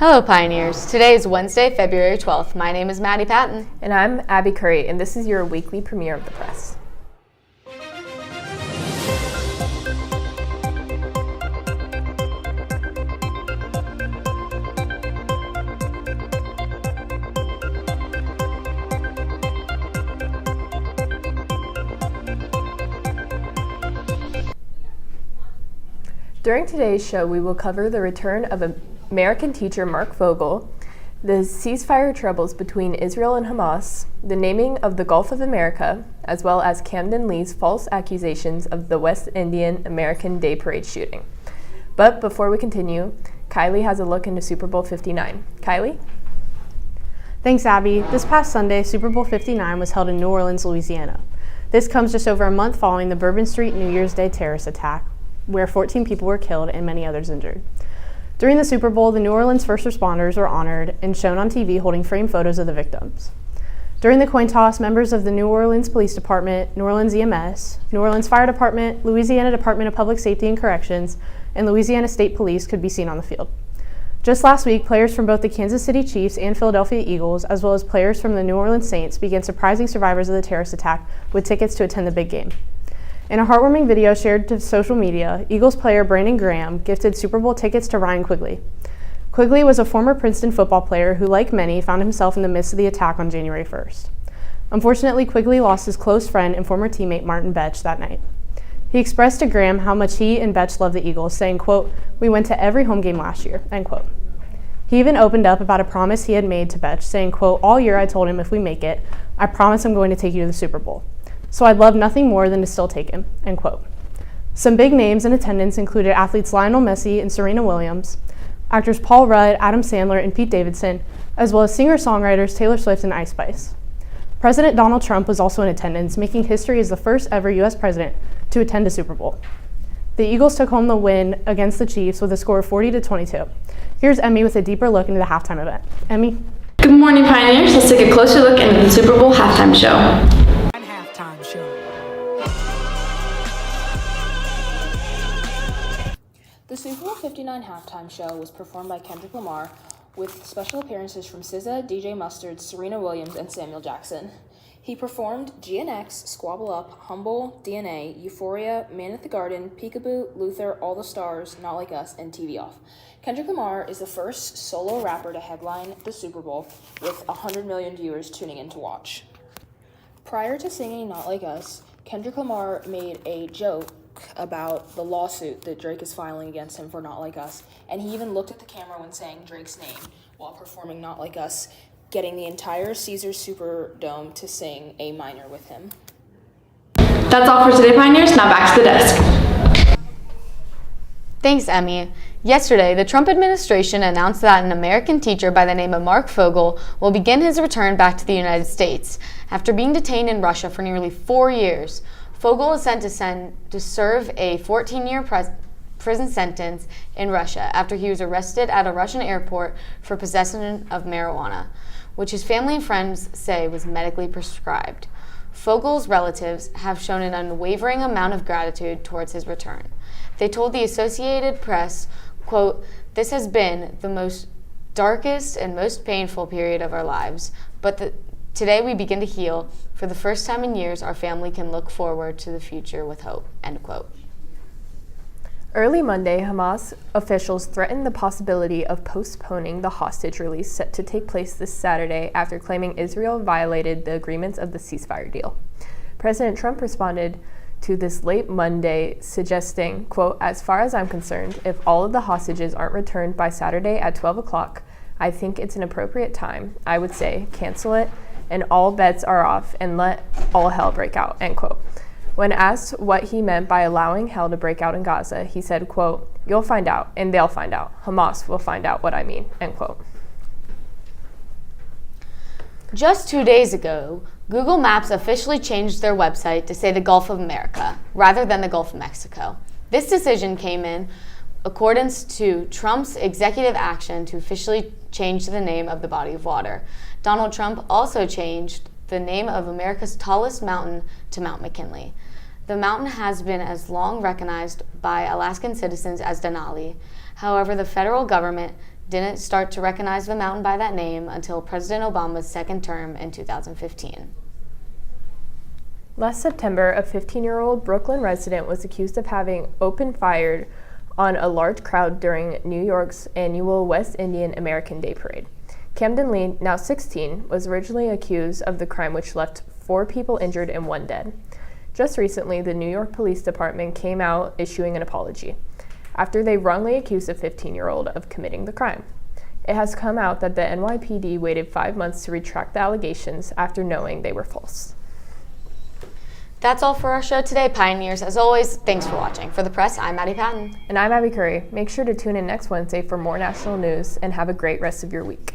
Hello, Pioneers. Today is Wednesday, February 12th. My name is Maddie Patton. And I'm Abby Curry, and this is your weekly premiere of the press. During today's show, we will cover the return of American teacher Mark Vogel, the ceasefire troubles between Israel and Hamas, the naming of the Gulf of America, as well as Camden Lee's false accusations of the West Indian American Day Parade shooting. But before we continue, Kylie has a look into Super Bowl 59. Kylie? Thanks, Abby. This past Sunday, Super Bowl 59 was held in New Orleans, Louisiana. This comes just over a month following the Bourbon Street New Year's Day terrorist attack, where 14 people were killed and many others injured. During the Super Bowl, the New Orleans first responders were honored and shown on TV holding framed photos of the victims. During the coin toss, members of the New Orleans Police Department, New Orleans EMS, New Orleans Fire Department, Louisiana Department of Public Safety and Corrections, and Louisiana State Police could be seen on the field. Just last week, players from both the Kansas City Chiefs and Philadelphia Eagles, as well as players from the New Orleans Saints, began surprising survivors of the terrorist attack with tickets to attend the big game. In a heartwarming video shared to social media, Eagles player Brandon Graham gifted Super Bowl tickets to Ryan Quigley. Quigley was a former Princeton football player who, like many, found himself in the midst of the attack on January 1st. Unfortunately, Quigley lost his close friend and former teammate Martin Betch that night. He expressed to Graham how much he and Betch loved the Eagles, saying, quote, "We went to every home game last year," end quote. He even opened up about a promise he had made to Betch, saying, quote, "All year I told him if we make it, I promise I'm going to take you to the Super Bowl. So I'd love nothing more than to still take him," end quote. Some big names in attendance included athletes Lionel Messi and Serena Williams, actors Paul Rudd, Adam Sandler, and Pete Davidson, as well as singer-songwriters Taylor Swift and Ice Spice. President Donald Trump was also in attendance, making history as the first ever U.S. president to attend a Super Bowl. The Eagles took home the win against the Chiefs with a score of 40-22. Here's Emmy with a deeper look into the halftime event. Emmy? Good morning, Pioneers. Let's take a closer look into the Super Bowl halftime show. The Super Bowl 59 halftime show was performed by Kendrick Lamar with special appearances from SZA, DJ Mustard, Serena Williams, and Samuel Jackson. He performed GNX, Squabble Up, Humble, DNA, Euphoria, Man at the Garden, Peekaboo, Luther, All the Stars, Not Like Us, and TV Off. Kendrick Lamar is the first solo rapper to headline the Super Bowl with 100 million viewers tuning in to watch. Prior to singing Not Like Us, Kendrick Lamar made a joke about the lawsuit that Drake is filing against him for Not Like Us, and he even looked at the camera when saying Drake's name while performing Not Like Us, getting the entire Caesars Superdome to sing A minor with him. That's all for today, Pioneers. Now back to the desk. Thanks, Emmy. Yesterday, the Trump administration announced that an American teacher by the name of Mark Vogel will begin his return back to the United States. After being detained in Russia for nearly 4 years, Vogel is sent to serve a 14-year prison sentence in Russia after he was arrested at a Russian airport for possession of marijuana, which his family and friends say was medically prescribed. Vogel's relatives have shown an unwavering amount of gratitude towards his return. They told the Associated Press, quote, "This has been the most darkest and most painful period of our lives, but today we begin to heal. For the first time in years, our family can look forward to the future with hope," end quote. Early Monday, Hamas officials threatened the possibility of postponing the hostage release set to take place this Saturday after claiming Israel violated the agreements of the ceasefire deal. President Trump responded to this late Monday, suggesting, quote, "As far as I'm concerned, if all of the hostages aren't returned by Saturday at 12 o'clock, I think it's an appropriate time. I would say cancel it and all bets are off and let all hell break out," end quote. When asked what he meant by allowing hell to break out in Gaza, he said, quote, "You'll find out and they'll find out. Hamas will find out what I mean," end quote. Just 2 days ago, Google Maps officially changed their website to say the Gulf of America rather than the Gulf of Mexico. This decision came in accordance to Trump's executive action to officially change the name of the body of water. Donald Trump also changed the name of America's tallest mountain to Mount McKinley. The mountain has been as long recognized by Alaskan citizens as Denali. However, the federal government didn't start to recognize the mountain by that name until President Obama's second term in 2015. Last September, a 15-year-old Brooklyn resident was accused of having opened fire on a large crowd during New York's annual West Indian American Day Parade. Camden Lee, now 16, was originally accused of the crime which left 4 people injured and 1 dead. Just recently, the New York Police Department came out issuing an apology after they wrongly accused a 15-year-old of committing the crime. It has come out that the NYPD waited 5 months to retract the allegations after knowing they were false. That's all for our show today, Pioneers. As always, thanks for watching. For the press, I'm Maddie Patton. And I'm Abby Curry. Make sure to tune in next Wednesday for more national news and have a great rest of your week.